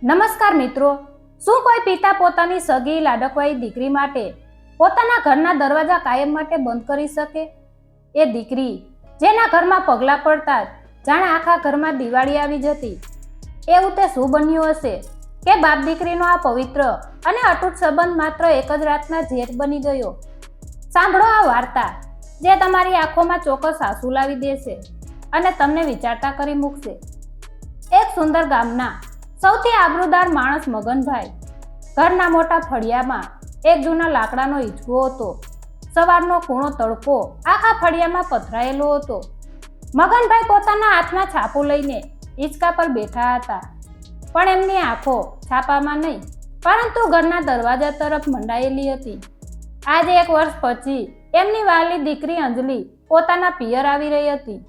નમસ્કાર મિત્રો, શું કોઈ પિતા પોતાની સગી લાડકવાઈ દીકરી માટે પોતાના ઘરના દરવાજા કાયમ માટે બંધ કરી શકે? એ દીકરી જેના ઘરમાં પગલાં પડતા જાણે આખા ઘરમાં દિવાળી આવી જતી, એવું તે શું બન્યું હશે કે બાપ દીકરીનો આ પવિત્ર અને અતૂટ સંબંધ માત્ર એક જ રાતના ઝેર બની ગયો? સાંભળો આ વાર્તા, જે તમારી આંખોમાં ચોક્કસ આંસુ લાવી દેશે અને તમને વિચારતા કરી મૂકશે. એક સુંદર ગામના સૌથી આબરૂદાર માણસ મગનભાઈ. ઘરના મોટા ફળિયામાં એક જૂના લાકડાનો હિંચકો હતો. સવારનો કૂણો તડકો આખા ફળિયામાં પથરાયેલો હતો. મગનભાઈ પોતાના હાથમાં છાપું લઈને હિંચકા પર બેઠા હતા, પણ એમની આંખો છાપામાં નહીં પરંતુ ઘરના દરવાજા તરફ મંડાયેલી હતી. આજે 1 વર્ષ પછી એમની વહાલી દીકરી અંજલિ પોતાના પિયર આવી રહી હતી.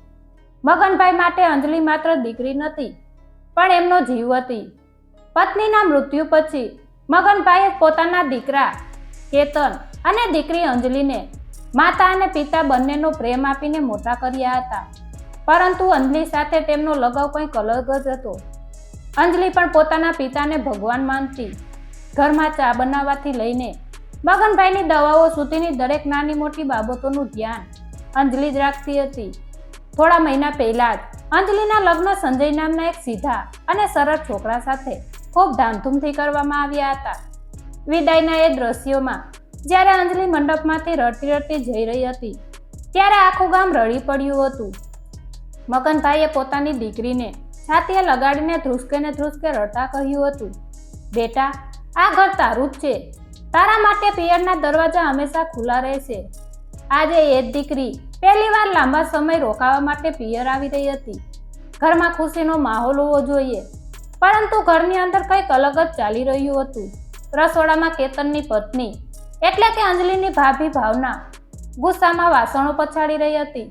મગનભાઈ માટે અંજલિ માત્ર દીકરી નથી, પણ એમનો જીવ હતી. પત્નીના મૃત્યુ પછી મગનભાઈએ પોતાના દીકરા કેતન અને દીકરી અંજલિને માતા અને પિતા બંનેનો પ્રેમ આપીને મોટા કર્યા હતા. પરંતુ અંજલિ સાથે તેમનો લગાવ કંઈક અલગ જ હતો. અંજલિ પણ પોતાના પિતાને ભગવાન માનતી. ઘરમાં ચા બનાવવાથી લઈને મગનભાઈની દવાઓ સુધીની દરેક નાની મોટી બાબતોનું ધ્યાન અંજલિ જ રાખતી હતી. થોડા મહિના પહેલા જ અંજલિના લગ્ન સંજય નામના એક સીધા અને સરળ છોકરા સાથે ખૂબ ધામધૂમથી કરવામાં આવ્યા હતા. વિદાયના એ દ્રશ્યોમાં જ્યારે અંજલિ મંડપમાંથી રડતી રડતી જઈ રહી હતી, ત્યારે આખું ગામ રડી પડ્યું હતું. મગનભાઈએ પોતાની દીકરીને છાતીએ લગાડીને ધ્રુસકે રડતા કહ્યું હતું, બેટા, આ ઘર તારું જ છે. તારા માટે પિયરના દરવાજા હંમેશા ખુલ્લા રહેશે. આજે એ જ દીકરી પહેલીવાર લાંબા સમય રોકાવા માટે પિયર આવી રહી હતી. ઘરમાં ખુશીનો માહોલ હોવો જોઈએ, પરંતુ ઘરની અંદર કંઈક અલગ જ ચાલી રહ્યું હતું. રસોડામાં કેતનની પત્ની એટલે કે અંજલિની ભાભી ભાવના ગુસ્સામાં વાસણો પછાડી રહી હતી.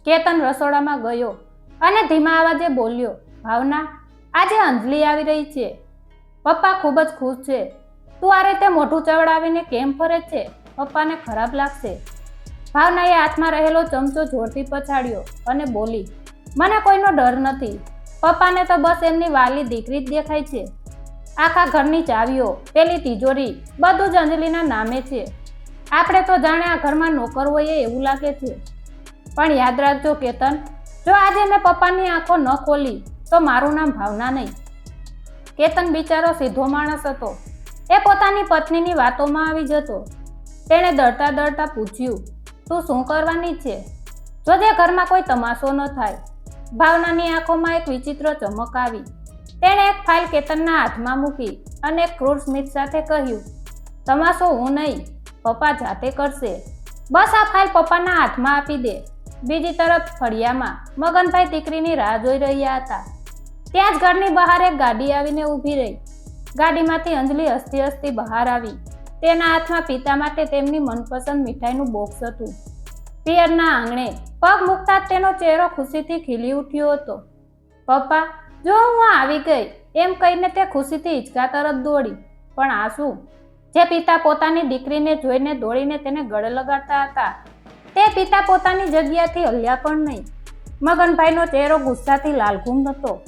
કેતન રસોડામાં ગયો અને ધીમા અવાજે બોલ્યો, ભાવના, આજે અંજલિ આવી રહી છે. પપ્પા ખૂબ જ ખુશ છે. તું આ રીતે મોઢું ચવડાવીને કેમ ફરે છે? પપ્પાને ખરાબ લાગશે. ભાવનાએ હાથમાં રહેલો ચમચો જોરથી પછાડ્યો અને બોલી, મને કોઈનો ડર નથી. પપ્પાને તો બસ એમની વાલી દીકરી જ દેખાય છે. આખા ઘરની ચાવીઓ, પેલી તિજોરી, બધું જ અંજલિના નામે છે. આપણે તો જાણે આ ઘરમાં નોકર હોઈએ એવું લાગે છે. પણ યાદ રાખજો કેતન, જો આજે મેં પપ્પાની આંખો ન ખોલી તો મારું નામ ભાવના નહીં. કેતન બિચારો સીધો માણસ હતો. એ પોતાની પત્નીની વાતોમાં આવી જતો. તેણે ડરતા પૂછ્યું, તું શું કરવાની છે? જોજે ઘરમાં કોઈ તમાશો ન થાય. ભાવનાની આંખોમાં એક વિચિત્ર ચમક આવી. તેણે એક ફાઇલ કેતનના હાથમાં મૂકી અને એક ક્રૂર સ્મિત સાથે કહ્યું, તમાશો હું નહીં, પપ્પા જાતે કરશે. બસ આ ફાઇલ પપ્પાના હાથમાં આપી દે. બીજી તરફ ફળિયામાં મગનભાઈ દીકરીની રાહ જોઈ રહ્યા હતા. ત્યાં જ ઘરની બહાર એક ગાડી આવીને ઊભી રહી. ગાડીમાંથી અંજલિ હસતી બહાર આવી. તેના હાથમાં પિતા માટે તેમની મનપસંદ મીઠાઈનું બોક્સ હતું. પિયરના આંગણે પગ મૂકતા તેનો ચહેરો ખુશીથી ખીલી ઉઠ્યો હતો. પપ્પા, જો હું આવી ગઈ, એમ કહીને તે ખુશીથી હિંચકા તરફ દોડી. પણ આ શું? જે પિતા પોતાની દીકરીને જોઈને દોડીને તેને ગળે લગાડતા હતા, તે પિતા પોતાની જગ્યાથી હલ્યા પણ નહીં. મગનભાઈનો ચહેરો ગુસ્સાથી લાલઘૂમ હતો.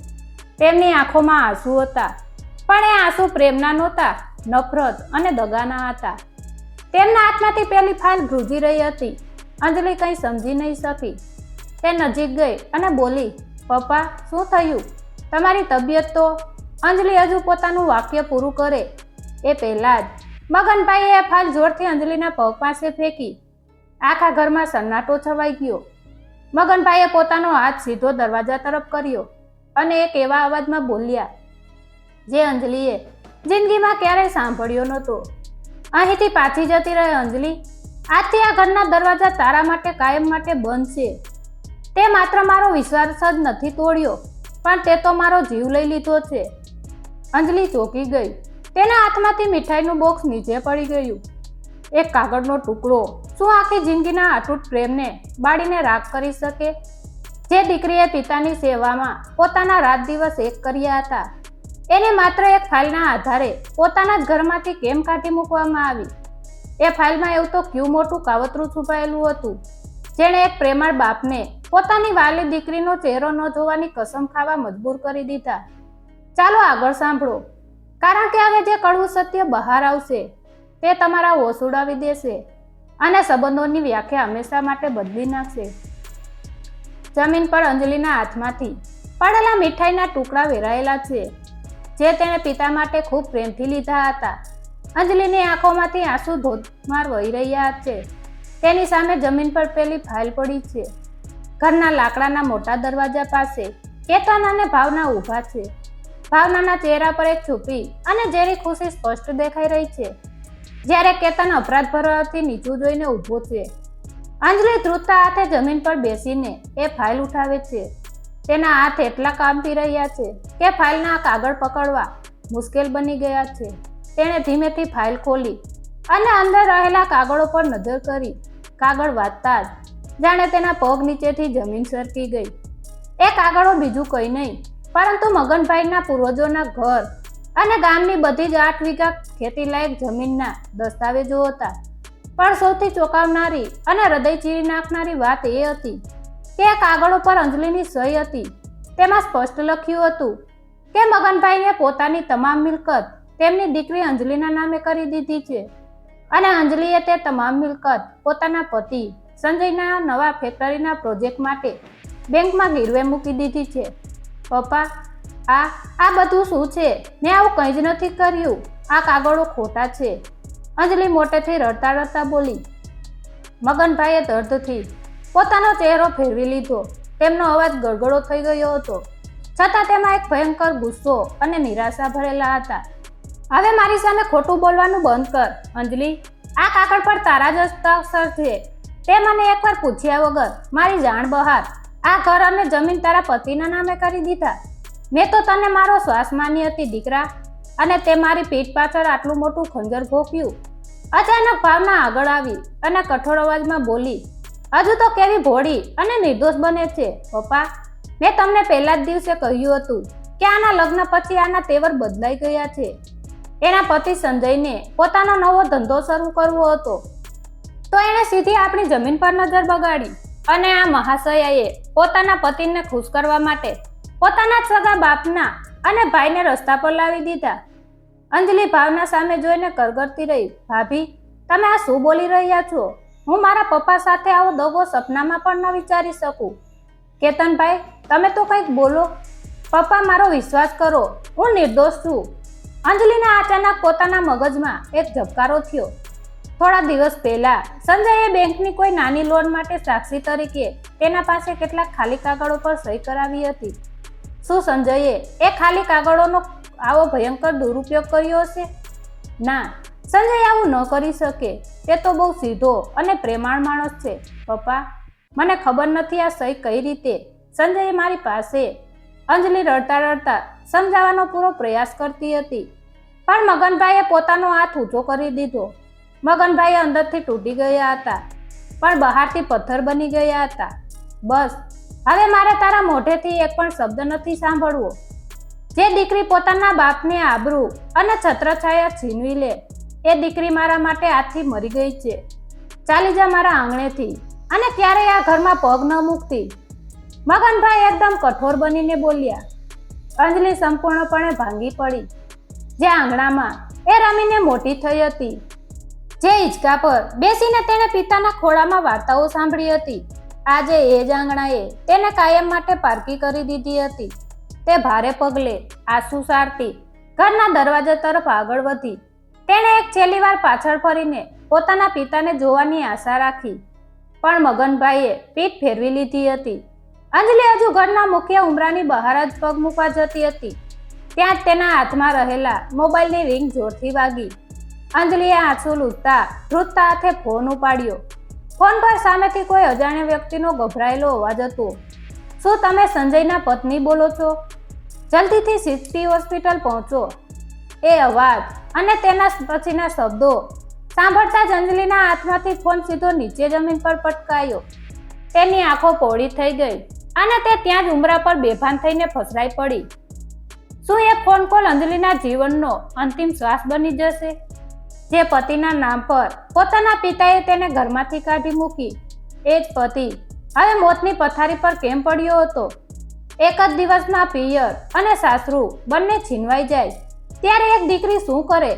તેમની આંખોમાં આંસુ હતા, પણ એ આંસુ પ્રેમના નહોતા, નફરત અને દગાના હતા. તેમના હાથમાંથી પેલી ફાઇલ ધ્રુજી રહી હતી. અંજલિ કંઈ સમજી નહીં શકી. તે નજીક ગઈ અને બોલી, પપ્પા, શું થયું? તમારી તબિયત તો? અંજલિ હજુ પોતાનું વાક્ય પૂરું કરે એ પહેલાં જ મગનભાઈએ એ ફાઇલ જોરથી અંજલિના પગ પાસે ફેંકી. આખા ઘરમાં સન્નાટો છવાઈ ગયો. મગનભાઈએ પોતાનો હાથ સીધો દરવાજા તરફ કર્યો અને એક એવા અવાજમાં બોલ્યા, જે અંજલિએ જિંદગીમાં ક્યારેય સાંભળ્યો નહોતો. અહીંથી પાછી જતી રહે અંજલિ. આજથી આ ઘરના દરવાજા તારા માટે કાયમ માટે બંધ છે. તે માત્ર મારો વિશ્વાસ જ નથી તોડ્યો, પણ તે તો મારો જીવ લઈ લીધો છે. અંજલિ ચોંકી ગઈ. તેના હાથમાંથી મીઠાઈનું બોક્સ નીચે પડી ગયું. એક કાગળનો ટુકડો શું આખી જિંદગીના અતૂટ પ્રેમને બાળીને રાખ કરી શકે? જે દીકરીએ પિતાની સેવામાં પોતાના રાત દિવસ એક કર્યા હતા, એને માત્ર એક ફાઇલના આધારે પોતાના જ ઘરમાંથી કેમ કાઢી મૂકવામાં આવી? એ ફાઇલમાં એવું તો ક્યું મોટું કાવતરું છુપાયેલું હતું, જેણે એક પ્રેમાળ બાપને પોતાની વાલી દીકરીનો ચહેરો ન જોવાની કસમ ખાવા મજબૂર કરી દીધા. ચાલો આગળ સાંભળો. કારણ કે હવે જે કડવું સત્ય બહાર આવશે તે તમારા હોશ ઉડાવી દેશે અને સંબંધોની વ્યાખ્યા હંમેશા માટે બદલી નાખશે. જમીન પર અંજલિના હાથમાંથી પડેલા મીઠાઈના ટુકડા વેરાયેલા છે, જે તેણે પિતા માટે ખૂબ પ્રેમથી લીધા હતા. અંજલિની આંખોમાંથી આંસુ ધોધમાર વહી રહ્યા છે. તેની સામે જમીન પર પેલી ફાઇલ પડી છે. ઘરના લાકડાના મોટા દરવાજા પાસે કેતન અને ભાવના ઊભા છે. ભાવનાના ચહેરા પર એક છુપી અને ઝેરી ખુશી સ્પષ્ટ દેખાઈ રહી છે, જ્યારે કેતન અપરાધ ભરવાથી નીચું જોઈને ઊભો છે. અંજલિ ધ્રુજતા હાથે જમીન પર બેસીને એ ફાઇલ ઉઠાવે છે. તેના હાથ એટલા કાંપી રહ્યા છે કે ફાઇલના કાગળ પકડવા મુશ્કેલ બની ગયા છે. તેણે ધીમેથી ફાઇલ ખોલી અને અંદર રહેલા કાગળો પર નજર કરી. કાગળ વાંચતા જ જાણે તેના પગ નીચેથી જમીન સરકી ગઈ. એ કાગળો બીજું કંઈ નહીં પરંતુ મગનભાઈના પૂર્વજોના ઘર અને ગામની બધી જ 8 વીઘા ખેતીલાયક જમીનના દસ્તાવેજો હતા. પણ સૌથી ચોંકાવનારી અને હૃદય ચીરી નાખનારી વાત એ હતી કે આ કાગળો પર અંજલિની સહી હતી. તેમાં સ્પષ્ટ લખ્યું હતું કે મગનભાઈએ પોતાની તમામ મિલકત તેમની દીકરી અંજલિના નામે કરી દીધી છે અને અંજલિએ તે તમામ મિલકત પોતાના પતિ સંજયના નવા ફેક્ટરીના પ્રોજેક્ટ માટે બેંકમાં ગીરવે મૂકી દીધી છે. પપ્પા, આ બધું શું છે? મેં આવું કંઈ જ નથી કર્યું. આ કાગળો ખોટા છે. અંજલિ મોટેથી રડતા રડતા બોલી. મગનભાઈએ દર્દથી પોતાનો ચહેરો ફેરવી લીધો. તેમનો અવાજ ગળગળો થઈ ગયો હતો, છતાં તેમાં એક ભયંકર ગુસ્સો અને નિરાશા ભરેલા હતા. હવે મારી સામે ખોટું બોલવાનું બંધ કર, અંજલિ. આ કાગળ પર તારા જ હસ્તાક્ષર છે. તે મને એકવાર પૂછ્યા વગર મારી જાણ બહાર આ ઘર અને જમીન તારા પતિના નામે કરી દીધા. મેં તો તને મારો શ્વાસ માની હતી દીકરા, અને તે મારી પીઠ પાછળ આટલું મોટું ખંજર ભોંક્યું. અચાનક ભાવના આગળ આવી અને કઠોર અવાજમાં બોલી, હજુ તો કેવી ભોળી અને નિર્દોષ બને છે. પપ્પા, મેં તમને પહેલા જ દિવસે કહ્યું હતું કે આના લગ્ન પછી આના તેવર બદલાઈ ગયા છે. એના પતિ સંજયને પોતાનો નવો ધંધો શરૂ કરવો હતો, તો એણે સીધી આપણી જમીન પર નજર બગાડી અને આ મહાશયાએ પોતાના પતિને ખુશ કરવા માટે પોતાના સગા બાપના અને ભાઈને રસ્તા પર લાવી દીધા. અંજલિ ભાવના સામે જોઈને કરગરતી રહી. ભાભી, તમે આ શું બોલી રહ્યા છો? હું મારા પપ્પા સાથે આવો દગો સપનામાં પણ ન વિચારી શકું. કેતનભાઈ, તમે તો કંઈક બોલો. પપ્પા, મારો વિશ્વાસ કરો, હું નિર્દોષ છું. અંજલિના અચાનક પોતાના મગજમાં એક ઝબકારો થયો. થોડા દિવસ પહેલા સંજયે બેંકની કોઈ નાની લોન માટે સાક્ષી તરીકે તેના પાસે કેટલાક ખાલી કાગળો પર સહી કરાવી હતી. શું સંજયે એ ખાલી કાગળોનો આવો ભયંકર દુરુપયોગ કર્યો હશે? ના, સંજય આવું ન કરી શકે. તે તો બહુ સીધો અને પ્રેમાળ માણસ છે. પપ્પા, મને ખબર નથી આ સહી કઈ રીતે સંજયે મારી પાસે. અંજલિ રડતા રડતા સમજાવવાનો પૂરો પ્રયાસ કરતી હતી, પણ મગનભાઈએ પોતાનો હાથ ઊંચો કરી દીધો. મગનભાઈ અંદરથી તૂટી ગયા હતા, પણ બહારથી પથ્થર બની ગયા હતા. બસ, હવે મારે તારા મોઢેથી એક પણ શબ્દ નથી સાંભળવો. જે દીકરી પોતાના બાપની આબરૂ અને છત્રછાયા છીનવી લે, એ દીકરી મારા માટે આજથી મરી ગઈ છે. ચાલી જા મારા આંગણેથી અને ક્યારેય આ ઘરમાં પગ ન મૂકતી. મગનભાઈ એકદમ કઠોર બનીને બોલ્યા. અંજલિ સંપૂર્ણપણે ભાંગી પડી. જે આંગણામાં એ રમીને મોટી થઈ હતી, જે હિંચકા પર બેસીને તેણે પિતાના ખોળામાં વાર્તાઓ સાંભળી હતી, આજે એ જ આંગણાએ તેને કાયમ માટે પારકી કરી દીધી હતી. તે ભારે પગલે આંસુ સારતી ઘરના દરવાજા તરફ આગળ વધી. તેણે એક છેલ્લી વાર પાછળ ફરીને પોતાના પિતાને જોવાની આશા રાખી, પણ મગનભાઈએ પીઠ ફેરવી લીધી હતી. અંજલિ હજુ ઘરના મુખ્ય ઉંબરાની બહાર જ પગ મૂકવા જતી હતી, ત્યાં જ તેના હાથમાં રહેલા મોબાઈલની રિંગ જોરથી વાગી. અંજલિએ આંસુ લૂછતા ધ્રુજતા હાથે ફોન ઉપાડ્યો. ફોન પર સામેથી કોઈ અજાણ્યા વ્યક્તિનો ગભરાયેલો અવાજ હતો. શું તમે સંજયના પત્ની બોલો છો? જલ્દીથી સિટી હોસ્પિટલ પહોંચો. એ અવાજ અને તેના પછીના શબ્દો સાંભળતા જ અંજલિના હાથમાંથી ફોન સીધો નીચે જમીન પર પટકાયો. તેની આંખો પહોળી થઈ ગઈ અને તે ત્યાં જ ઉંબરા પર બેભાન થઈને ફસરાઈ પડી. શું એ ફોન કોલ અંજલિના જીવનનો અંતિમ શ્વાસ બની જશે? જે પતિના નામ પર પોતાના પિતાએ તેને ઘરમાંથી કાઢી મૂકી, એ જ પતિ હવે મોતની પથારી પર કેમ પડ્યો હતો? એક જ દિવસમાં પિયર અને સાસરું બંને છીનવાઈ જાય ત્યારે એક દીકરી શું કરે?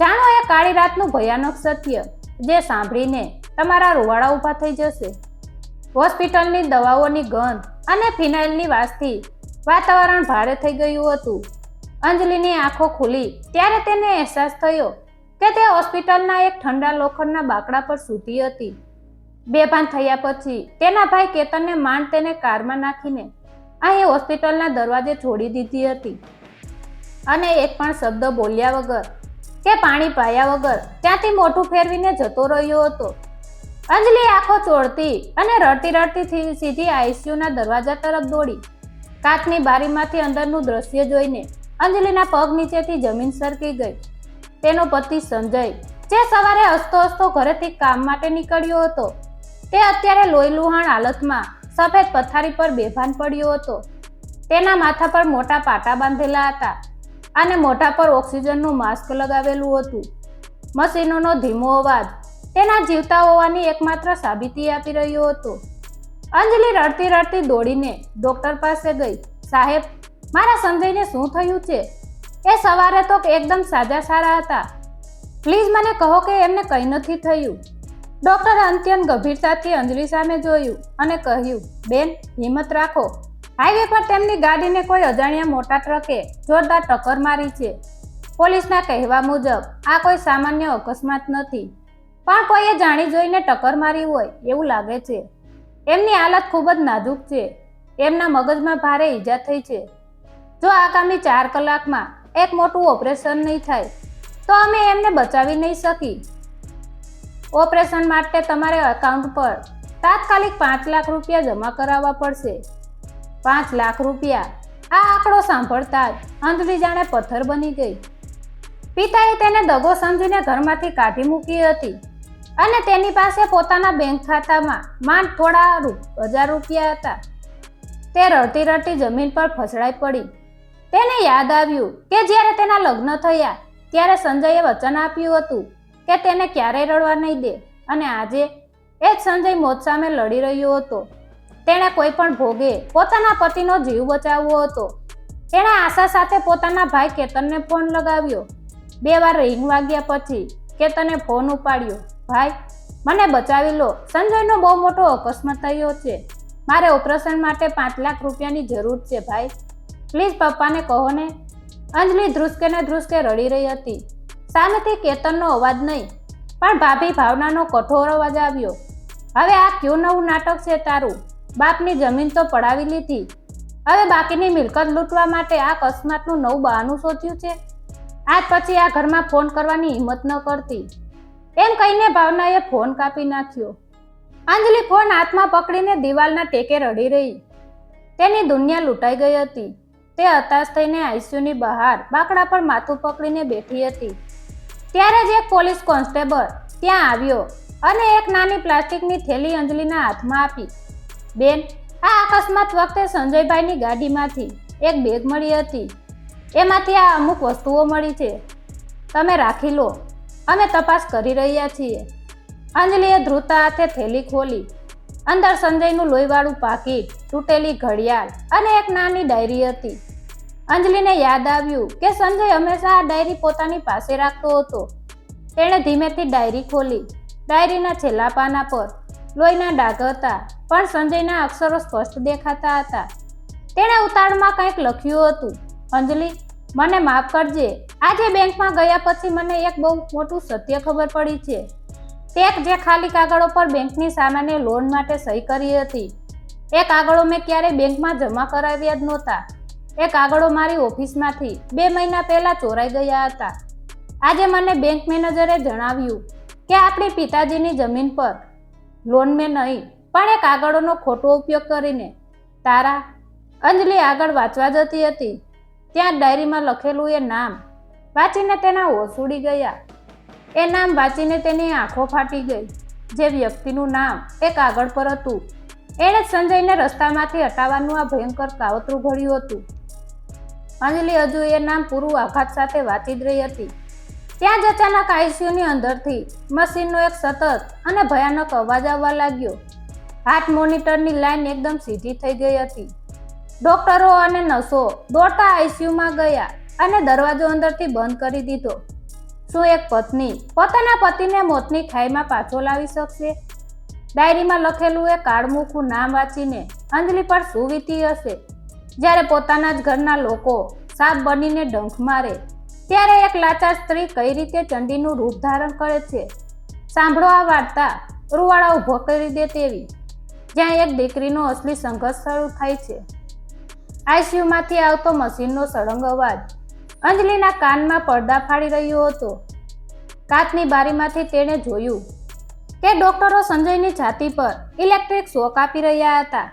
જાણો એ કાળી રાતનું ભયાનક સત્ય, જે સાંભળીને તમારા રૂવાડા ઊભા થઈ જશે. હોસ્પિટલની દવાઓની ગંધ અને ફિનાઇલની વાસથી વાતાવરણ ભારે થઈ ગયું હતું. અંજલિની આંખો ખુલી ત્યારે તેને અહેસાસ થયો કે તે હોસ્પિટલના એક ઠંડા લોખંડના બાકડા પર સૂતી હતી. બેભાન થયા પછી તેના ભાઈ કેતનને માંડ તેને કારમાં નાખીને અહીં હોસ્પિટલના દરવાજે છોડી દીધી હતી અને એક પણ શબ્દ બોલ્યા વગર કે પાણી પાયા વગર ત્યાંથી મોઢું ફેરવીને જતો રહ્યો હતો. અંજલિ આંખો ચોળતી અને રડતી રડતી સીધી આઈસીયુના દરવાજા તરફ દોડી. કાચની બારીમાંથી અંદરનું દ્રશ્ય જોઈને અંજલિના પગ નીચેથી જમીન સરકી ગઈ. તેનો પતિ સંજય, જે સવારે હસતો હસતો ઘરેથી કામ માટે નીકળ્યો હતો, તે અત્યારે લોહીલુહાણ હાલતમાં સફેદ પથારી પર બેભાન પડ્યો હતો. તેના માથા પર મોટા પાટા બાંધેલા હતા અને મોઢા પર ઓક્સિજનનું માસ્ક લગાવેલું હતું. મશીનોનો ધીમો અવાજ તેના જીવતા હોવાની એકમાત્ર સાબિતી આપી રહ્યો હતો. અંજલિ રડતી રડતી દોડીને ડોક્ટર પાસે ગઈ. સાહેબ, મારા સંજયને શું થયું છે? એ સવારે તો એકદમ સાજા સારા હતા. પ્લીઝ મને કહો કે એમને કંઈ નથી થયું. ડોક્ટરે અત્યંત ગંભીરતાથી અંજલિ સામે જોયું અને કહ્યું, બેન, હિંમત રાખો. હાઈવે પર તેમની ગાડીને કોઈ અજાણ્યા મોટા ટ્રકે જોરદાર ટક્કર મારી છે. પોલીસના કહેવા મુજબ આ કોઈ સામાન્ય અકસ્માત નથી, પણ કોઈએ જાણી જોઈને ટક્કર મારી હોય એવું લાગે છે. એમની હાલત ખૂબ જ નાજુક છે. એમના મગજમાં ભારે ઈજા થઈ છે. જો આગામી 4 કલાકમાં એક મોટું ઓપરેશન નહીં થાય તો અમે એમને બચાવી નહીં શકી. ઓપરેશન માટે તમારે એકાઉન્ટ પર તાત્કાલિક 5 લાખ રૂપિયા જમા કરાવવા પડશે. 5 લાખ રૂપિયા! આ આંકડો સાંભળતા જ અંજલિ જાણે પથ્થર બની ગઈ. પિતાએ તેને દગો સમજીને ઘરમાંથી કાઢી મૂકી હતી અને તેની પાસે પોતાના બેંક ખાતામાં માંડ થોડા 1000 રૂપિયા હતા. તે રડતી રડતી જમીન પર ફસડાઈ પડી. તેને યાદ આવ્યું કે જ્યારે તેના લગ્ન થયા ત્યારે સંજયે વચન આપ્યું હતું કે તેને ક્યારેય રડવા નહીં દે, અને આજે એ જ સંજય મોત સામે લડી રહ્યો હતો. તેણે કોઈ પણ ભોગે પોતાના પતિનો જીવ બચાવવો હતો. તેણે આશા સાથે પોતાના ભાઈ કેતનને ફોન લગાવ્યો. 2 વાર રિંગ વાગ્યા પછી કેતને ફોન ઉપાડ્યો. ભાઈ, મને બચાવી લો. સંજયનો બહુ મોટો અકસ્માત થયો છે. મારે ઓપરેશન માટે 5 લાખ રૂપિયાની જરૂર છે ભાઈ. પ્લીઝ પપ્પાને કહો ને. અંજલિ ધ્રુસકે ને ધ્રુસકે રડી રહી હતી. સામેથી કેતનનો અવાજ નહીં, પણ ભાભી ભાવનાનો કઠોર અવાજ આવ્યો. હવે આ કયું નવું નાટક છે તારું? બાપની જમીન તો પડાવી લીધી, હવે બાકીની મિલકત લૂંટવા માટે આ અકસ્માતનું નવું બહાનું શોધ્યું છે. આજ પછી આ ઘરમાં ફોન કરવાની હિંમત ન કરતી, એમ કહીને ભાવનાએ ફોન કાપી નાખ્યો. અંજલિ ફોન હાથમાં પકડીને દિવાલના ટેકે રડી રહી. તેની દુનિયા લૂંટાઈ ગઈ હતી. તે હતાશ થઈને આઈસીયુની બહાર બાકડા પર માથું પકડીને બેઠી હતી. ત્યારે જ એક પોલીસ કોન્સ્ટેબલ ત્યાં આવ્યો અને એક નાની પ્લાસ્ટિકની થેલી અંજલિના હાથમાં આપી. બેન, આ અકસ્માત વખતે સંજયભાઈની ગાડીમાંથી એક બેગ મળી હતી. એમાંથી આ અમુક વસ્તુઓ મળી છે. તમે રાખી લો, અમે તપાસ કરી રહ્યા છીએ. અંજલિએ ધ્રુતા હાથે થેલી ખોલી. અંદર સંજયનું લોહીવાળું પાકીટ, તૂટેલી ઘડિયાળ અને એક નાની ડાયરી હતી. અંજલિને યાદ આવ્યું કે સંજય હંમેશા આ ડાયરી પોતાની પાસે રાખતો હતો. તેણે ધીમેથી ડાયરી ખોલી. ડાયરીના છેલ્લા પાના પર લોહીના ડાઘ હતા, પણ સંજયના અક્ષરો સ્પષ્ટ દેખાતા હતા. તેણે ઉતાવળમાં કંઈક લખ્યું હતું. અંજલિ, મને માફ કરજે. આજે બેંકમાં ગયા પછી મને એક બહુ મોટું સત્ય ખબર પડી છે. તે જે ખાલી કાગળો પર બેંકની સામાન્ય લોન માટે સહી કરી હતી, એ કાગળો મેં ક્યારેય બેંકમાં જમા કરાવ્યા જ નહોતા. એ કાગળો મારી ઓફિસમાંથી 2 મહિના પહેલા ચોરાઈ ગયા હતા. આજે મને બેંક મેનેજરે જણાવ્યું કે આપણી પિતાજીની જમીન પર લોન મેં નહીં, પણ એ કાગળોનો ખોટો ઉપયોગ કરીને તારા... અંજલિ આગળ વાંચવા જતી હતી ત્યાં ડાયરીમાં લખેલું એ નામ વાંચીને તેના હોશ ઉડી ગયા. એ નામ વાંચીને તેની આંખો ફાટી ગઈ. જે વ્યક્તિનું નામ એ કાગળ પર હતું, એણે જ સંજયને રસ્તામાંથી હટાવવાનું આ ભયંકર કાવતરું ઘડ્યું હતું. અંજલિ હજુ એ નામ પૂરું આઘાત સાથે વાંચી જ રહી હતી ત્યાં જ અચાનક આઈસીયુની અંદરથી મશીનનો એક સતત અને ભયાનક અવાજ આવવા લાગ્યો. હાર્ટ મોનિટરની લાઈન એકદમ સીધી થઈ ગઈ હતી. ડોક્ટરો અને નર્સો દોડતા આઈસીયુમાં ગયા અને દરવાજો અંદરથી બંધ કરી દીધો. શું એક પત્ની પોતાના પતિને મોતની ખાઈમાં પાછો લાવી શકશે? ડાયરીમાં લખેલું એ કાળમુખું નામ વાંચીને અંજલિ પર શું વીતી હશે? જ્યારે પોતાના જ ઘરના લોકો સાપ બનીને ડંખ મારે ત્યારે એક લાચાર સ્ત્રી કઈ રીતે ચંડીનું રૂપ ધારણ કરે છે. સાંભળો આ વાર્તા રૂવાડા ઊભો કરી દે તેવી, જ્યાં એક દીકરીનો અસલી સંઘર્ષ શરૂ થાય છે. આઈસીયુમાંથી આવતો મશીનનો સળંગ અવાજ અંજલિના કાનમાં પડદા ફાડી રહ્યો હતો. કાચની બારીમાંથી તેણે જોયું કે ડોક્ટરો સંજયની છાતી પર ઇલેક્ટ્રિક શોક આપી રહ્યા હતા.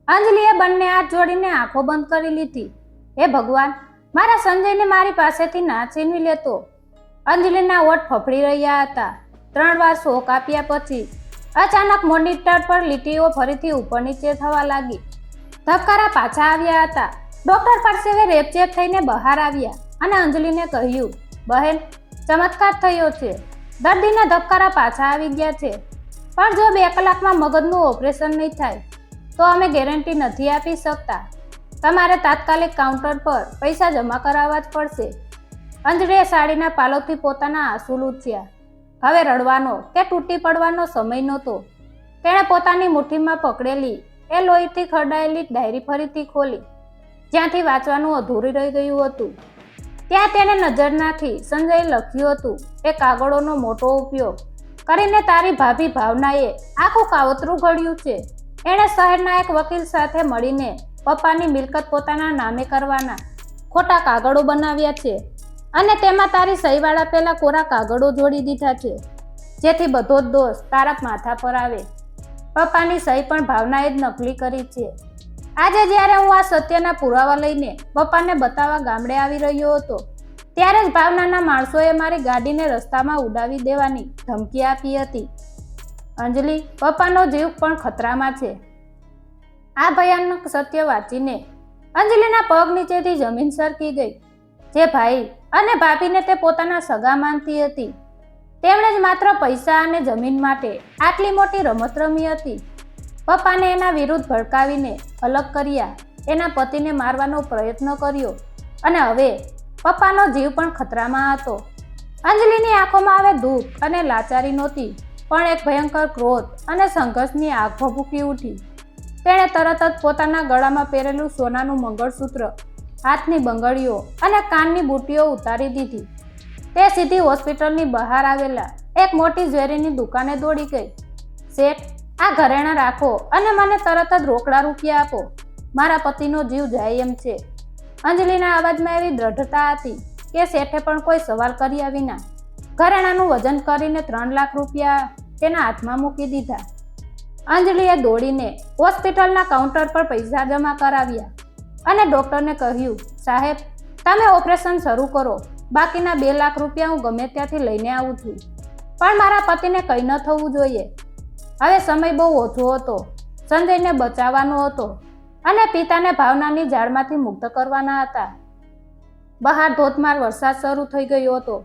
અંજલિએ બંને હાથ જોડીને આંખો બંધ કરી લીધી. હે ભગવાન, મારા સંજયને મારી પાસેથી ના છીનવી લેતો. અંજલિના હોઠ ફફડી રહ્યા હતા. 3 વાર શોક આપ્યા પછી અચાનક મોનિટર પર લીટીઓ ફરીથી ઉપર નીચે થવા લાગી. ધબકારા પાછા આવ્યા હતા. ડોક્ટર પરસેવે રેપચેપ થઈને બહાર આવ્યા અને અંજલિને કહ્યું, બહેન, ચમત્કાર થયો છે. દર્દીના ધબકારા પાછા આવી ગયા છે, પણ જો 2 કલાકમાં મગજનું ઓપરેશન નહીં થાય તો અમે ગેરંટી નથી આપી શકતા. તમારે તાત્કાલિક કાઉન્ટર પર પૈસા જમા કરાવવા જ પડશે. અંજલિએ સાડીના પાલવથી પોતાના આંસુ લૂછ્યા. હવે રડવાનો કે તૂટી પડવાનો સમય નહોતો. તેણે પોતાની મુઠ્ઠીમાં પકડેલી એ લોહીથી ખરડાયેલી ડાયરી ફરીથી ખોલી, જ્યાંથી વાંચવાનું અધૂરું રહી ગયું હતું. ત્યાં તેણે નજર નાખી સંજયે લખ્યું હતું, એ કાગળોનો મોટો ઉપયોગ કરીને તારી ભાભી ભાવનાએ આખું કાવતરું ઘડ્યું છે. એણે શહેરના એક વકીલ સાથે મળીને પપ્પાની મિલકત પોતાના નામે કરવાના ખોટા કાગળો બનાવ્યા છે અને તેમાં તારી સહીવાળા પેલા કોરા કાગળો જોડી દીધા છે, જેથી બધો જ દોષ તારા માથા પર આવે. પપ્પાની સહી પણ ભાવનાએ જ નકલી કરી છે. આજે જ્યારે હું આ સત્યના પુરાવા લઈને પપ્પાને બતાવવા ગામડે આવી રહ્યો હતો, ત્યારે જ ભાવનાના માણસોએ મારી ગાડીને રસ્તામાં ઉડાવી દેવાની ધમકી આપી હતી. અંજલિ, પપ્પાનો જીવ પણ ખતરામાં છે. આ ભયાનક સત્ય વાંચીને અંજલિના પગ નીચેથી જમીન સરકી ગઈ. જે ભાઈ અને ભાભીને તે પોતાના સગા માનતી હતી, તેમણે જ માત્ર પૈસા અને જમીન માટે આટલી મોટી રમત રમી હતી. પપ્પાને એના વિરુદ્ધ ભડકાવીને અલગ કર્યા, એના પતિને મારવાનો પ્રયત્ન કર્યો અને હવે પપ્પાનો જીવ પણ ખતરામાં હતો. અંજલિની આંખોમાં હવે દુઃખ અને લાચારી નહોતી, પણ એક ભયંકર ક્રોધ અને સંઘર્ષની આગ ભભૂકી ઉઠી. તેણે તરત જ પોતાના ગળામાં પહેરેલું સોનાનું મંગળસૂત્ર, હાથની બંગડીઓ અને કાનની બુટ્ટીઓ ઉતારી દીધી. તે સીધી હોસ્પિટલની બહાર આવેલા એક મોટી જ્વેલરીની દુકાને દોડી ગઈ. શેઠ, આ ઘરેણાં રાખો અને મને તરત જ રોકડા રૂપિયા આપો. મારા પતિનો જીવ જાય એમ છે. અંજલિના અવાજમાં એવી દ્રઢતા હતી કે શેઠે પણ કોઈ સવાલ કર્યા વિના ઘરેણાનું વજન કરીને 3 લાખ રૂપિયા તેના હાથમાં મૂકી દીધા. અંજલિએ દોડીને હોસ્પિટલના કાઉન્ટર પર પૈસા જમા કરાવ્યા અને ડોક્ટરને કહ્યું, સાહેબ, તમે ઓપરેશન શરૂ કરો. બાકીના 2 લાખ રૂપિયા હું ગમે ત્યાંથી લઈને આવું છું, પણ મારા પતિને કંઈ ન થવું જોઈએ. હવે સમય બહુ ઓછો હતો. સંજયને બચાવવાનો હતો અને પિતાને ભાવનાની જાળમાંથી મુક્ત કરવાના હતા. બહાર ધોધમાર વરસાદ શરૂ થઈ ગયો હતો.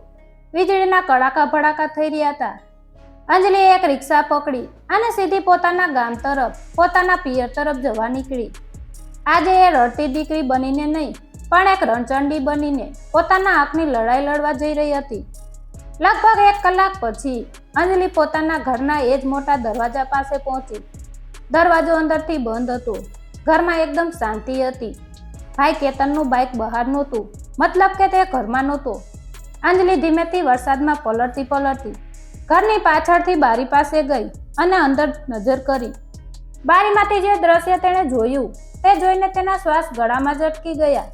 વીજળીના કડાકા ભડાકા થઈ રહ્યા હતા. અંજલિએ એક રિક્ષા પકડી અને સીધી પોતાના ગામ તરફ, પોતાના પિયર તરફ જવા નીકળી. આજે એ રડતી દીકરી બનીને નહીં, પણ એક રણચંડી બનીને પોતાના હકની લડાઈ લડવા જઈ રહી હતી. લગભગ 1 કલાક પછી અંજલિ પોતાના ઘરના એ જ મોટા દરવાજા પાસે પહોંચી. દરવાજો અંદરથી બંધ હતો. ઘરમાં એકદમ શાંતિ હતી. ભાઈ કેતનનું બાઇક બહાર નહોતું, મતલબ કે તે ઘરમાં નહોતો. અંજલિ ધીમેથી વરસાદમાં પલળતી ઘરની પાછળથી બારી પાસે ગઈ અને અંદર નજર કરી. બારીમાંથી જે દ્રશ્ય તેણે જોયું તે જોઈને તેના શ્વાસ ગળામાં જ અટકી ગયા.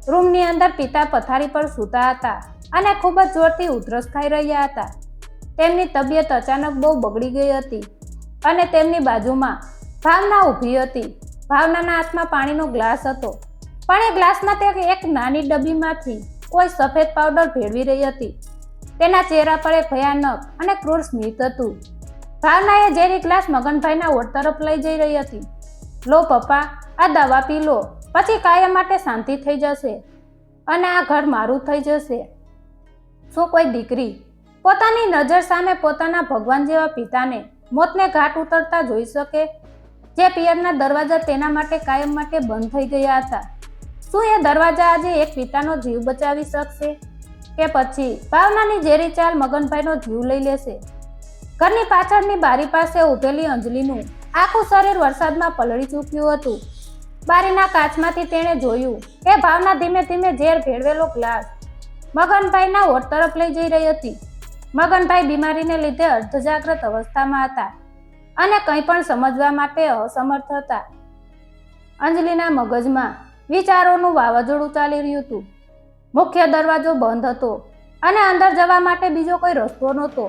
રૂમની અંદર પિતા પથારી પર સૂતા હતા અને ખૂબ જ જોરથી ઉધરસ ખાઈ રહ્યા હતા. તેમની તબિયત અચાનક બહુ બગડી ગઈ હતી અને તેમની બાજુમાં ભાવના ઊભી હતી. ભાવનાના હાથમાં પાણીનો ગ્લાસ હતો, પણ એ ગ્લાસમાં તે એક નાની ડબ્બીમાંથી કોઈ સફેદ પાવડર ભેળવી રહી હતી. તેના ચહેરા પર એક ભયાનક અને ક્રૂર સ્મિત હતું. ભાવનાએ ઝેરી ગ્લાસ મગનભાઈના ઓટ તરફ લઈ જઈ રહી હતી. લો પપ્પા, આ દવા પી લો, પછી કાયમ માટે શાંતિ થઈ જશે અને આ ઘર મારું થઈ જશે. શું કોઈ દીકરી પોતાની નજર સામે પોતાના ભગવાન જેવા પિતાને મોતને ઘાટ ઉતરતા જોઈ શકે? જે પિયરના દરવાજા તેના માટે કાયમ માટે બંધ થઈ ગયા હતા. શું એ દરવાજા આજે એક પિતાનો જીવ બચાવી શકશે કે પછી ભાવનાની ઝેરી ચાલ મગનભાઈનો જીવ લઈ લેશે? ઘરની પાછળની બારી પાસે ઊભેલી અંજલિનું આખું શરીર વરસાદમાં પલળી ચૂક્યું હતું. બારીના કાચમાંથી તેણે જોયું કે ભાવના ધીમે ધીમે ઝેર ભેળવેલો ગ્લાસ મગનભાઈના હોઠ તરફ લઈ જઈ રહી હતી. મગનભાઈ બીમારીને લીધે અર્ધજાગ્રત અવસ્થામાં હતા અને કંઈ પણ સમજવા માટે અસમર્થ હતા. અંજલિના મગજમાં વિચારોનું વાવાઝોડું ચાલી રહ્યું હતું. મુખ્ય દરવાજો બંધ હતો અને અંદર જવા માટે બીજો કોઈ રસ્તો નહોતો.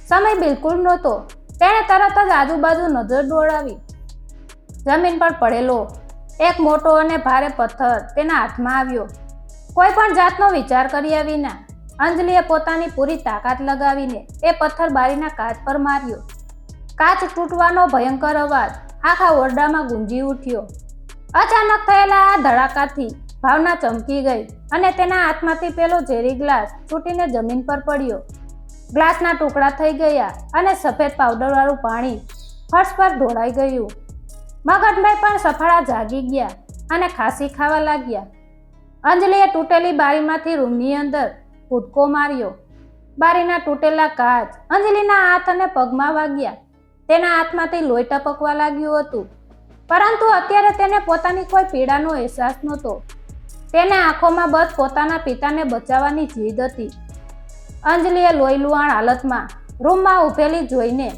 સમય બિલકુલ નહોતો. તેણે તરત જ આજુબાજુ નજર દોડાવી. જમીન પર પડેલો એક મોટો અને ભારે પથ્થર તેના હાથમાં આવ્યો. કોઈ પણ જાતનો વિચાર કર્યા વિના અંજલિએ પોતાની પૂરી તાકાત લગાવીને એ પથ્થર બારીના કાચ પર માર્યો. કાચ તૂટવાનો ભયંકર અવાજ આખા ઓરડામાં ગુંજી ઉઠ્યો. અચાનક થયેલા આ ધડાકાથી ભાવના ચમકી ગઈ અને તેના હાથમાંથી પેલો ઝેરી ગ્લાસ તૂટીને જમીન પર પડ્યો. ગ્લાસના ટુકડા થઈ ગયા અને સફેદ પાવડરવાળું પાણી ફર્શ પર ઢોળાઈ ગયું. મગનભાઈ પણ સફાળા જાગી ગયા અને ખાંસી ખાવા લાગ્યા. અંજલિએ તૂટેલી બારીમાંથી રૂમની અંદર કૂદકો માર્યો. બારીના તૂટેલા કાચ અંજલિના હાથ અને પગમાં વાગ્યા. તેના હાથમાંથી લોહી ટપકવા લાગ્યું હતું, પરંતુ અત્યારે તેને પોતાની કોઈ પીડાનો અહેસાસ નહોતો. તેને આંખોમાં બસ પોતાના પિતાને બચાવવાની જીદ હતી. અંજલિએ લોહી લુહાણ હાલતમાં રૂમમાં ઊભેલી જોઈને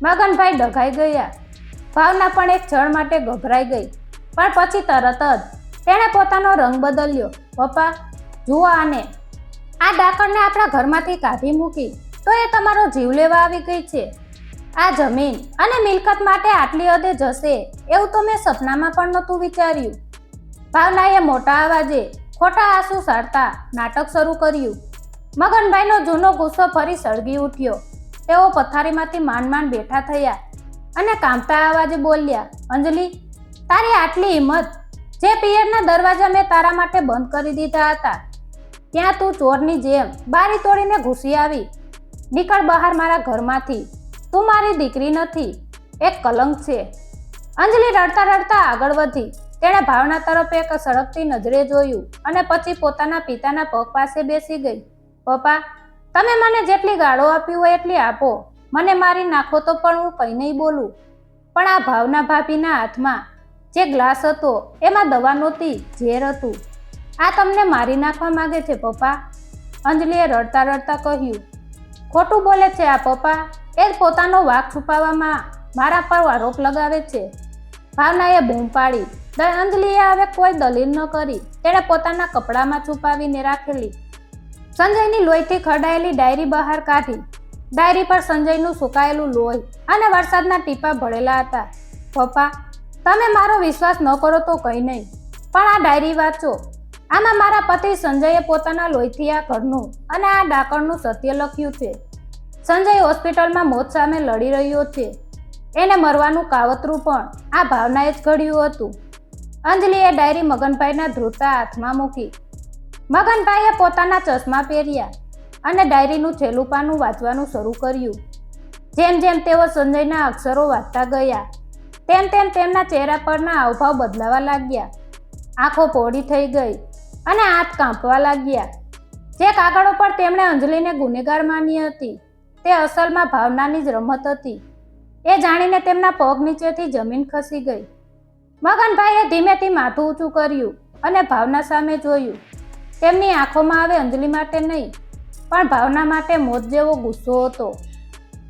મગનભાઈ ડઘાઈ ગયા. ભાવના પણ એક ક્ષણ માટે ગભરાઈ ગઈ, પણ પછી તરત જ તેણે પોતાનો રંગ બદલ્યો. પપ્પા, જુઓ આને. આ ડાકણને આપણા ઘરમાંથી કાઢી મૂકી તો એ તમારો જીવ લેવા આવી ગઈ છે. આ જમીન અને મિલકત માટે આટલી હદે જશે એવું તો મેં સપનામાં પણ નહોતું વિચાર્યું. ભાવનાએ મોટા અવાજે ખોટા આંસુ સારતા નાટક શરૂ કર્યું. મગનભાઈનો જૂનો ગુસ્સો ફરી સળગી ઉઠ્યો. તેઓ પથારીમાંથી માંડ બેઠા થયા અને કાંપતા અવાજે બોલ્યા, અંજલિ, તારી આટલી હિંમત! જે પિયરના દરવાજા મેં તારા માટે બંધ કરી દીધા હતા, ત્યાં તું ચોરની જેમ બારી તોડીને ઘૂસી આવી. નીકળ બહાર મારા ઘરમાંથી. તું મારી દીકરી નથી, એક કલંક છે. અંજલિ રડતા રડતા આગળ વધી. તેણે ભાવના તરફ એક સળગતી નજરે જોયું અને પછી પોતાના પિતાના પગ પાસે બેસી ગઈ. પપ્પા, તમે મને જેટલી ગાળો આપી હોય એટલી આપો. મને મારી નાખો તો પણ હું કંઈ નહીં બોલું. પણ આ ભાવના ભાભીના હાથમાં જે ગ્લાસ હતો એમાં દવા નહોતી, ઝેર હતું. આ તમને મારી નાખવા માંગે છે પપ્પા, અંજલિએ રડતા રડતા કહ્યું. ખોટું બોલે છે આ પપ્પા. એ જ પોતાનો વાંક છુપાવવામાં મારા પર આરોપ લગાવે છે. ભાવનાએ બૂમ પાડી. અંજલિએ હવે કોઈ દલીલ ન કરી. તેણે પોતાના કપડામાં છુપાવીને રાખેલી સંજયની લોહીથી ખરડાયેલી ડાયરી બહાર કાઢી. ડાયરી પર સંજયનું સુકાયેલું લોહી અને વરસાદના ટીપા ભળેલા હતા. પપ્પા, તમે મારો વિશ્વાસ ન કરો તો કંઈ નહીં, પણ આ ડાયરી વાંચો. આમાં મારા પતિ સંજયે પોતાના લોહીથી આ ઘરનું અને આ ડાકણનું સત્ય લખ્યું છે. સંજય હોસ્પિટલમાં મોત સામે લડી રહ્યો છે. એને મરવાનું કાવતરું પણ આ ભાવનાએ જ ઘડ્યું હતું. અંજલિએ ડાયરી મગનભાઈના ધ્રુવતા હાથમાં મૂકી. મગનભાઈએ પોતાના ચશ્મા પહેર્યા અને ડાયરીનું છેલ્લું પાનું વાંચવાનું શરૂ કર્યું. જેમ જેમ તેઓ સંજયના અક્ષરો વાંચતા ગયા તેમ તેમ તેમના ચહેરા પરના હાવભાવ બદલાવા લાગ્યા. આંખો પહોળી થઈ ગઈ અને હાથ કાંપવા લાગ્યા. જે કાગળો પર તેમણે અંજલિને ગુનેગાર માની હતી તે અસલમાં ભાવનાની જ રમત હતી. એ જાણીને તેમના પગ નીચેથી જમીન ખસી ગઈ. મગનભાઈએ ધીમેથી માથું ઊંચું કર્યું અને ભાવના સામે જોયું. તેમની આંખોમાં હવે અંજલિ માટે નહીં, પણ ભાવના માટે મોત જેવો ગુસ્સો હતો.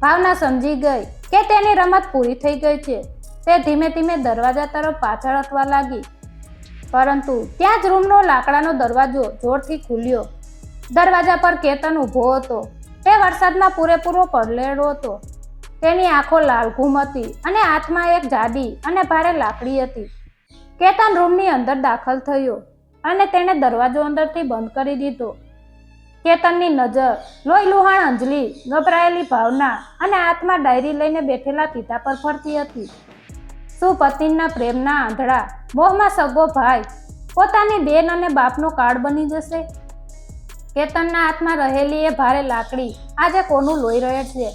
ભાવના સમજી ગઈ કે તેની રમત પૂરી થઈ ગઈ છે. તે ધીમે ધીમે દરવાજા તરફ પાછળ હટવા લાગી, પરંતુ ત્યાં જ રૂમનો લાકડાનો દરવાજો જોરથી ખુલ્યો. દરવાજા પર કેતન ઊભો હતો. તે વરસાદમાં પૂરેપૂરો પલળેલો હતો. તેની આંખો લાલઘૂમ હતી અને હાથમાં એક જાડી અને ભારે લાકડી હતી. કેતન રૂમની અંદર દાખલ થયો અને તેણે દરવાજો અંદરથી બંધ કરી દીધો. કેતનની નજર લોહી લુહાણ અંજલિ, ગભરાયેલી ભાવના અને હાથમાં ડાયરી લઈને બેઠેલા પિતા પર ફરતી હતી. શું પતિના પ્રેમના આંધળા મોહમાં સગો ભાઈ પોતાની બેન અને બાપનો કાર્ડ બની જશે? કેતનના હાથમાં રહેલી એ ભારે લાકડી આજે કોનું લોહી રહે છે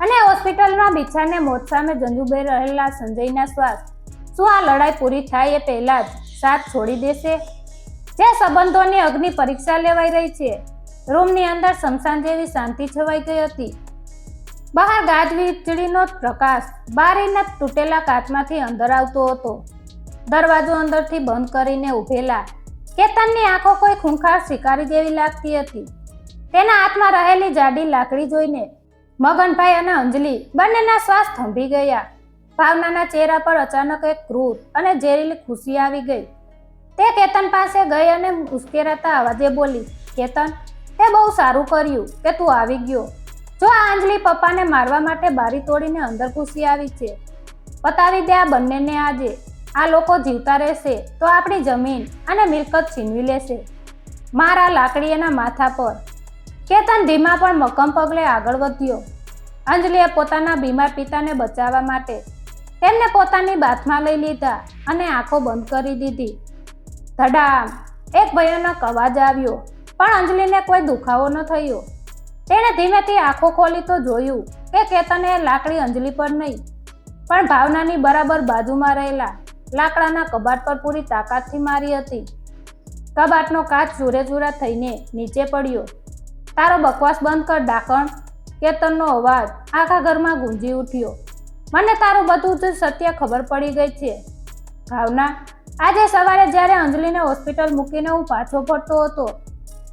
અને હોસ્પિટલમાં બિછાને મોત સામે જંજુભાઈ રહેલા સંજયના શ્વાસ. શું આ લડાઈ પૂરી થાય એ પહેલા જ સાથ છોડી દેશે? જે સંબંધોની અગ્નિ પરીક્ષા લેવાઈ રહી છે. રૂમની અંદર શમશાન જેવી શાંતિ છવાઈ ગઈ હતી. બહાર ગાજ વીજળીનો પ્રકાશ બારીના તૂટેલા કાચમાંથી અંદર આવતો હતો. દરવાજો અંદરથી બંધ કરીને ઊભેલા કેતનની આંખો કોઈ ખૂંખાર શિકારી જેવી લાગતી હતી. તેના હાથમાં રહેલી જાડી લાકડી જોઈને મગનભાઈ અને અંજલિ બંનેના શ્વાસ થંભી ગયા. ભાવનાના ચહેરા પર અચાનક એક ક્રૂર અને ઝેરીલી ખુશી આવી ગઈ. તે કેતન પાસે ગઈ અને ઉશ્કેરાતા અવાજે બોલી, કેતન, તે બહુ સારું કર્યું કે તું આવી ગયો. જો આ અંજલિ પપ્પાને મારવા માટે બારી તોડીને અંદર ઘૂસી આવી છે. બતાવી દે આ બંનેને આજે. આ લોકો જીવતા રહેશે તો આપણી જમીન અને મિલકત છીનવી લેશે. મારા લાકડી એના માથા પર. કેતન ધીમા પણ મક્કમ પગલે આગળ વધ્યો. અંજલિએ પોતાના બીમાર પિતાને બચાવવા માટે તેમને પોતાની બાથમાં લઈ લીધા અને આંખો બંધ કરી દીધી. ધડામ એક ભયાનક અવાજ આવ્યો, પણ અંજલિને કોઈ દુખાવો ન થયો. તેણે ધીમેથી આંખો ખોલી તો જોયું કે કેતને લાકડી અંજલિ પર નહીં, પણ ભાવનાની બરાબર બાજુમાં રહેલા લાકડાના કબાટ પર પૂરી તાકાતથી મારી હતી. કબાટનો કાચ ચૂરેચૂરા થઈને નીચે પડ્યો. તારો બકવાસ બંધ કર ડાકણ. કેતનનો અવાજ આખા ઘરમાં ગુંજી ઉઠ્યો. મને તારું બધું જ સત્ય ખબર પડી ગઈ છે. ભાવના, આજે સવારે જ્યારે અંજલિને હોસ્પિટલ મૂકીને હું પાછો ફરતો હતો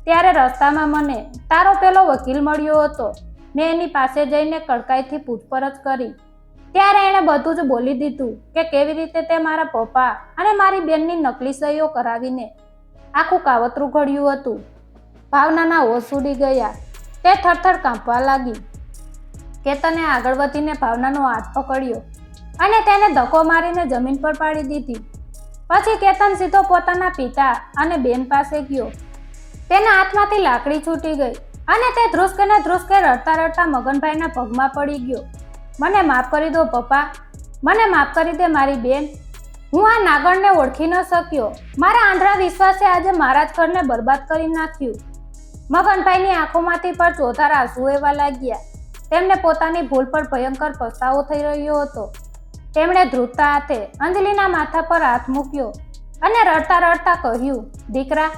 ત્યારે રસ્તામાં મને તારો પેલો વકીલ મળ્યો હતો. મેં એની પાસે જઈને કડકાઈથી પૂછપરછ કરી ત્યારે એણે બધું જ બોલી દીધું કે કેવી રીતે તે મારા પપ્પા અને મારી બેનની નકલી સહીઓ કરાવીને આખું કાવતરું ઘડ્યું હતું. ભાવનાના હોશ ઉડી ગયા. તે થરથર કાંપવા લાગી. કેતને આગળ વધીને ભાવનાનો હાથ પકડ્યો અને તેને ધક્કો મારીને જમીન પર પાડી દીધી. પછી કેતન સીધો પોતાના પિતા અને બેન પાસે ગયો. તેના હાથમાંથી લાકડી છૂટી ગઈ અને તે ધ્રુસકે રડતા રડતા મગનભાઈના પગમાં પડી ગયો. મને માફ કરી દો પપ્પા, મને માફ કરી દે મારી બેન. હું આ નાગણને ઓળખી ન શક્યો. મારા આંધળા વિશ્વાસે આજે મારા જ ઘરને બરબાદ કરી નાખ્યું. મગનભાઈની આંખોમાંથી પર ચોધાર આંસુ વહેવા લાગ્યા. તેમને પોતાની ભૂલ પર ભયંકર પસ્તાવો થઈ રહ્યો હતો. તેમણે ધ્રુજતા હાથે અંજલિના માથા પર હાથ મૂક્યો અને રડતા રડતા કહ્યું, દીકરા,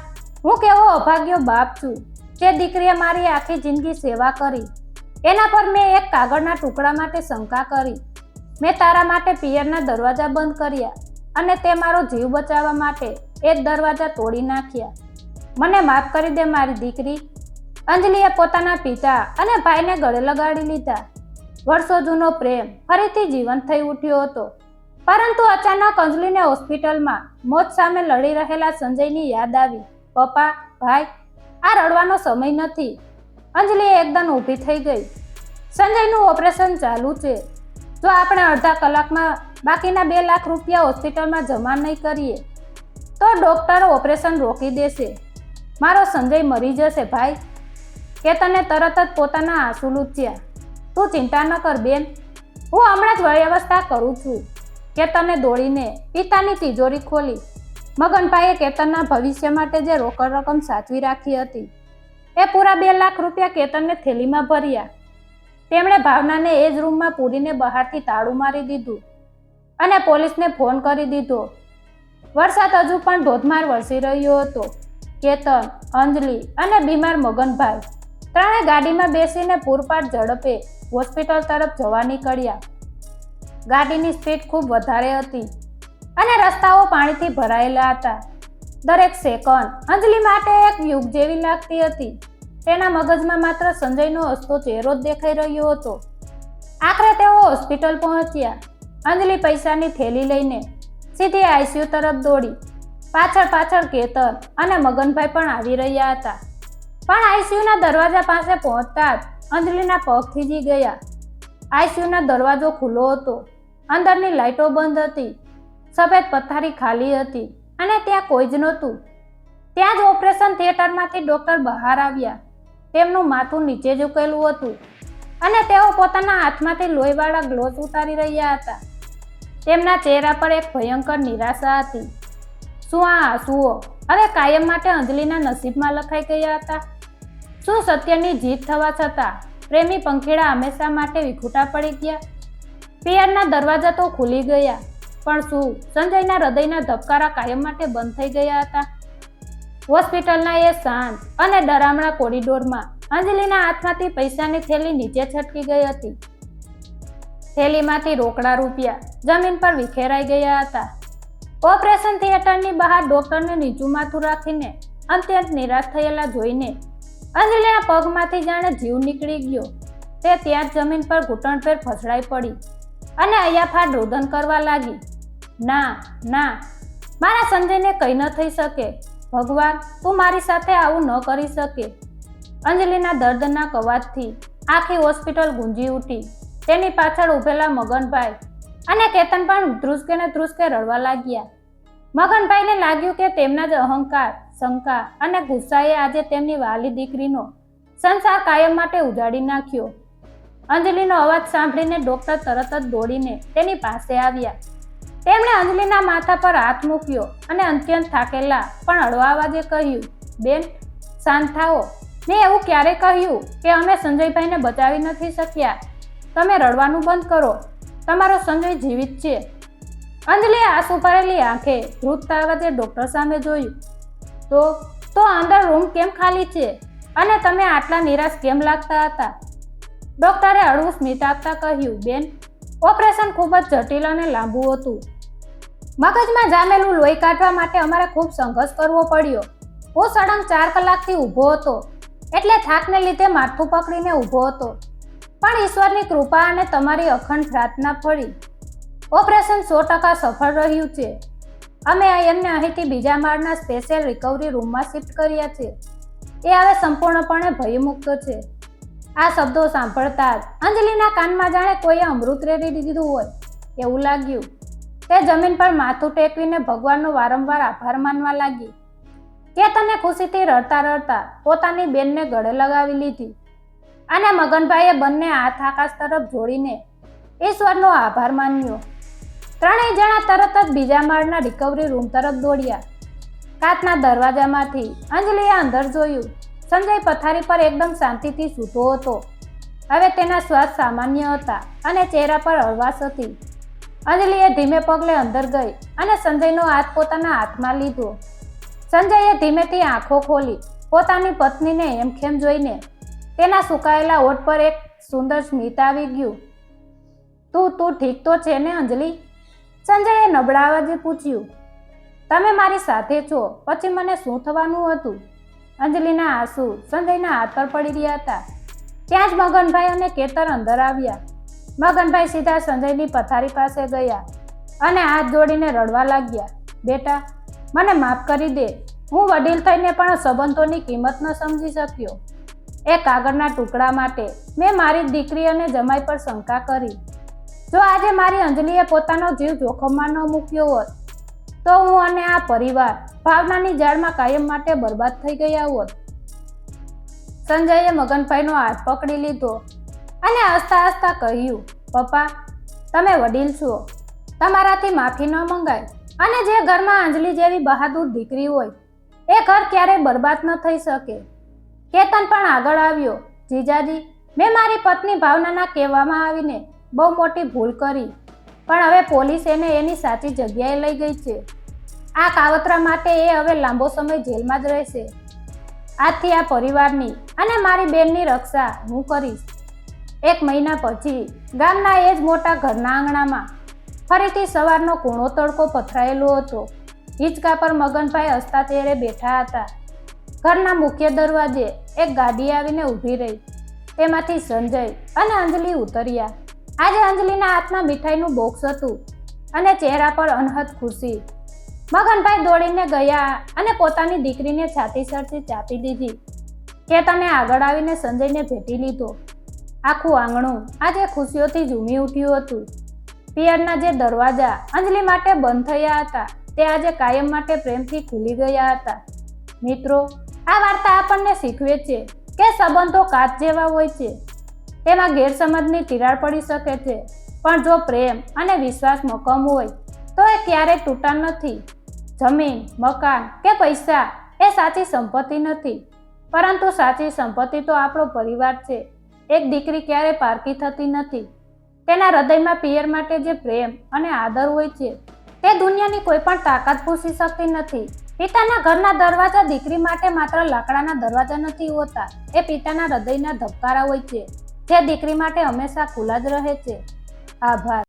હું કેવો અભાગ્યો બાપ છું. જે દીકરીએ મારી આખી જિંદગી સેવા કરી એના પર મેં એક કાગળના ટુકડા માટે શંકા કરી. મેં તારા માટે પિયરના દરવાજા બંધ કર્યા અને તે મારો જીવ બચાવવા માટે એ જ દરવાજા તોડી નાખ્યા. મને માફ કરી દે મારી દીકરી. અંજલિએ પોતાના પિતા અને ભાઈને ગળે લગાડી લીધા. વર્ષો જૂનો પ્રેમ ફરીથી જીવંત થઈ ઉઠ્યો હતો. પરંતુ અચાનક અંજલિને હોસ્પિટલમાં મોત સામે લડી રહેલા સંજયની યાદ આવી. પપ્પા, ભાઈ, આ રડવાનો સમય નથી. અંજલિ એકદમ ઊભી થઈ ગઈ. સંજયનું ઓપરેશન ચાલુ છે. જો આપણે અડધા કલાકમાં બાકીના 2 લાખ રૂપિયા હોસ્પિટલમાં જમા નહીં કરીએ તો ડૉક્ટર ઓપરેશન રોકી દેશે. મારો સંજય મરી જશે ભાઈ. કેતને તરત જ પોતાના આંસુ લૂછ્યા. તું ચિંતા ન કર બેન, હું હમણાં જ વ્યવસ્થા કરું છું. કેતને દોડીને પિતાની તિજોરી ખોલી. મગનભાઈએ કેતનના ભવિષ્ય માટે જે રોકડ રકમ સાચવી રાખી હતી એ પૂરા 2 લાખ રૂપિયા કેતનને થેલીમાં ભર્યા. તેમણે ભાવનાને એ જ રૂમમાં પૂરીને બહારથી તાળું મારી દીધું અને પોલીસને ફોન કરી દીધો. વરસાદ હજુ પણ ધોધમાર વરસી રહ્યો હતો. કેતન, અંજલિ અને બીમાર મગનભાઈ ત્રણે ગાડીમાં બેસીને પૂરપાટ ઝડપે હોસ્પિટલ તરફ જવા નીકળ્યા. ગાડીની સ્પીડ ખૂબ વધારે હતી અને રસ્તાઓ પાણીથી ભરાયેલા હતા. દરેક સેકન્ડ અંજલિ માટે એક યુગ જેવી લાગતી હતી. તેના મગજમાં માત્ર સંજયનો હસતો ચહેરો જ દેખાઈ રહ્યો હતો. આખરે તેઓ હોસ્પિટલ પહોંચ્યા. અંજલિ પૈસાની થેલી લઈને સીધી આઈસીયુ તરફ દોડી. પાછળ કેતન અને મગનભાઈ પણ આવી રહ્યા હતા. પણ આઈસીયુના દરવાજા પાસે પહોંચતા જ અંજલિના પગ થીજી ગયા. આઈસીયુનો દરવાજો ખુલ્લો હતો. અંદરની લાઇટો બંધ હતી. સફેદ પથારી ખાલી હતી અને ત્યાં કોઈ જ નહોતું. ત્યાં જ ઓપરેશન થિયેટરમાંથી ડૉક્ટર બહાર આવ્યા. તેમનું માથું નીચે ઝૂકેલું હતું અને તેઓ પોતાના હાથમાંથી લોહીવાળા ગ્લોવ્સ ઉતારી રહ્યા હતા. તેમના ચહેરા પર એક ભયંકર નિરાશા હતી. શું આ આંસુઓ હવે કાયમ માટે અંજલિના નસીબમાં લખાઈ ગયા હતા? શું સત્યની જીત થવા છતાં પ્રેમી પંખીડા હંમેશા માટે વિખૂટા પડી ગયા? પિયરના દરવાજા તો ખુલી ગયા, પણ શું સંજયના હૃદયના ધબકારા કાયમ માટે બંધ થઈ ગયા હતા? હોસ્પિટલના એ શાંત અને ડરામણા કોરિડોરમાં અંજલિના હાથમાંથી પૈસાની થેલી નીચે છટકી ગઈ હતી. થેલીમાંથી રોકડા રૂપિયા જમીન પર વિખેરાઈ ગયા હતા. ઓપરેશન થિયેટરની બહાર ડોક્ટરને નીચું માથું રાખીને અત્યંત નિરાશ થયેલા જોઈને અંજલિના પગમાંથી જાણે જીવ નીકળી ગયો. તે ત્યાં જ જમીન પર ઘૂંટણભેર ફસડાઈ પડી અને અયાફાટ રુદન કરવા લાગી. ના ના, મારા સંજયને કંઈ ન થઈ શકે. ભગવાન, તું મારી સાથે આવું ન કરી શકે. અંજલિના દર્દના અવાજથી આખી હોસ્પિટલ ગુંજી ઉઠી. તેની પાછળ ઊભેલા મગનભાઈ અને કેતન પણ ધ્રુસકે ને ધ્રુસકે રડવા લાગ્યા. મગનભાઈને લાગ્યું કે તેમના જ અહંકાર, શંકા અને ગુસ્સાએ આજે તેમની વહાલી દીકરીનો સંસાર કાયમ માટે ઉજાડી નાખ્યો. અંજલિનો અવાજ સાંભળીને ડોક્ટર તરત જ દોડીને તેની પાસે આવ્યા. તેમણે અંજલિના માથા પર હાથ મૂક્યો અને અત્યંત થાકેલા પણ હળવા અવાજે કહ્યું, બેન, શાંત થાઓ. મેં એવું ક્યારે કહ્યું કે અમે સંજયભાઈને બચાવી નથી શક્યા? તમે રડવાનું બંધ કરો. તમારો સંજય જીવિત છે. અંજલિએ આંસુ ભરેલી આંખે ધ્રુજતા અવાજે ડોક્ટર સામે જોયું. તો અંદર રૂમ કેમ ખાલી છે અને તમે આટલા નિરાશ કેમ લાગતા હતા? ડોક્ટરે હળવું સ્મિત આપતા કહ્યું, બેન, ઓપરેશન ખૂબ જ જટિલ અને લાંબુ હતું. મગજમાં જામેલું લોહી કાઢવા માટે અમારે ખૂબ સંઘર્ષ કરવો પડ્યો. હું સળંગ 4 કલાકથી ઊભો હતો, એટલે થાકને લીધે માથું પકડીને ઊભો હતો. પણ ઈશ્વરની કૃપા અને તમારી અખંડ પ્રાર્થના ફળી ઓપરેશન 100% સફળ રહ્યું છે. અમે એમને અહીંથી બીજા માળના સ્પેશિયલ રિકવરી રૂમમાં શિફ્ટ કર્યા છે. એ હવે સંપૂર્ણપણે ભયમુક્ત છે. આ શબ્દો સાંભળતા જ અંજલિના કાનમાં જાણે કોઈએ અમૃત રેડી દીધું હોય એવું લાગ્યું. તે જમીન પર માથું ટેકવીને ભગવાનનો વારંવાર આભાર માનવા લાગી. કેતને ખુશીથી રડતા રડતા પોતાની બેનને ગળે લગાવી લીધી અને મગનભાઈએ બંને હાથ આકાશ તરફ જોડીને ઈશ્વરનો આભાર માન્યો. ત્રણેય જણા તરત જ બીજા માળના રિકવરી રૂમ તરફ દોડ્યા. કાચના દરવાજામાંથી અંજલિએ અંદર જોયું. સંજય પથારી પર એકદમ શાંતિથી સૂતો હતો. હવે તેના શ્વાસ સામાન્ય હતા અને ચહેરા પર હળવાશ હતી. અંજલિએ ધીમે પગલે અંદર ગઈ અને સંજયનો હાથ પોતાના હાથમાં લીધો. સંજયે ધીમેથી આંખો ખોલી પોતાની પત્નીને હેમખેમ જોઈને તેના સુકાયેલા હોઠ પર એક સુંદર સ્મિત આવી ગયું. તું ઠીક તો છે ને અંજલિ? સંજયે નબળા અવાજે પૂછ્યું. તમે મારી સાથે છો, પછી મને શું થવાનું હતું? અંજલિના આંસુ સંજયના હાથ પર પડી રહ્યા હતા. ત્યાં જ મગનભાઈ અને કેતન અંદર આવ્યા. મગનભાઈ સીધા સંજયની પથારી પાસે ગયા અને હાથ જોડીને રડવા લાગ્યા. બેટા, મને માફ કરી દે. હું વડીલ થઈને પણ સંબંધોની કિંમત ન સમજી શક્યો. એ કાગળના ટુકડા માટે મેં મારી દીકરી અને જમાઈ પર શંકા કરી. જો આજે મારી અંજલિએ પોતાનો જીવ જોખમમાં ન મૂક્યો હોત તો હું અને આ પરિવાર ભાવનાની જાળમાં કાયમ માટે બરબાદ થઈ ગયા હોત. સંજયે મગનભાઈનો હાથ પકડી લીધો અને હસતા હસતા કહ્યું, પપ્પા, તમે વડીલ છો, તમારાથી માફી ન મંગાય. અને જે ઘરમાં અંજલિ જેવી બહાદુર દીકરી હોય એ ઘર ક્યારેય બરબાદ ન થઈ શકે. કેતન પણ આગળ આવ્યો. જીજાજી, મેં મારી પત્ની ભાવનાના કહેવામાં આવીને બહુ મોટી ભૂલ કરી, પણ હવે પોલીસ એને એની સાચી જગ્યાએ લઈ ગઈ છે. આ કાવતરા માટે એ હવે લાંબો સમય જેલમાં જ રહેશે. આજથી આ પરિવારની અને મારી બેનની રક્ષા હું કરીશ. 1 મહિના પછી ગામના એ જ મોટા ઘરના આંગણામાં ફરીથી સવારનો કૂણો તડકો પથરાયેલો હતો. હિંચકા પર મગનભાઈ હસતા ચહેરે બેઠા હતા. ઘરના મુખ્ય દરવાજે એક ગાડી આવીને ઊભી રહી. તેમાંથી સંજય અને અંજલિ ઉતર્યા. આજે અંજલિના હાથમાં મીઠાઈનું બોક્સ હતું અને ચહેરા પર અનહદ ખુશી. મગનભાઈ દોડીને ગયા અને પોતાની દીકરીને છાતી સરથી ચાપી દીધી. કેતને આગળ આવીને સંજયને ભેટી લીધો. આખું આંગણું આજે ખુશીઓથી ઝૂમી ઉઠ્યું હતું. પિયરના જે દરવાજા અંજલિ માટે બંધ થયા હતા તે આજે કાયમ માટે પ્રેમથી ખુલી ગયા હતા. મિત્રો, આ વાર્તા આપણને શીખવે છે કે સંબંધો કાચ જેવા હોય છે. તેમાં ગેરસમજની તિરાડ પડી શકે છે, પણ જો પ્રેમ અને વિશ્વાસ મક્કમ હોય તો એ ક્યારેય તૂટતા નથી. જમીન, મકાન કે પૈસા એ સાચી સંપત્તિ નથી, પરંતુ સાચી સંપત્તિ તો આપણો પરિવાર છે. એક દીકરી ક્યારેય પારકી થતી નથી. તેના હૃદયમાં પિયર માટે જે પ્રેમ અને આદર હોય છે તે દુનિયાની કોઈ પણ તાકાત પૂછી શકતી નથી. પિતાના ઘરના દરવાજા દીકરી માટે માત્ર લાકડાના દરવાજા નથી હોતા, એ પિતાના હૃદયના ધબકારા હોય છે જે દીકરી માટે હંમેશા ખુલ્લા જ રહે છે. આભાર.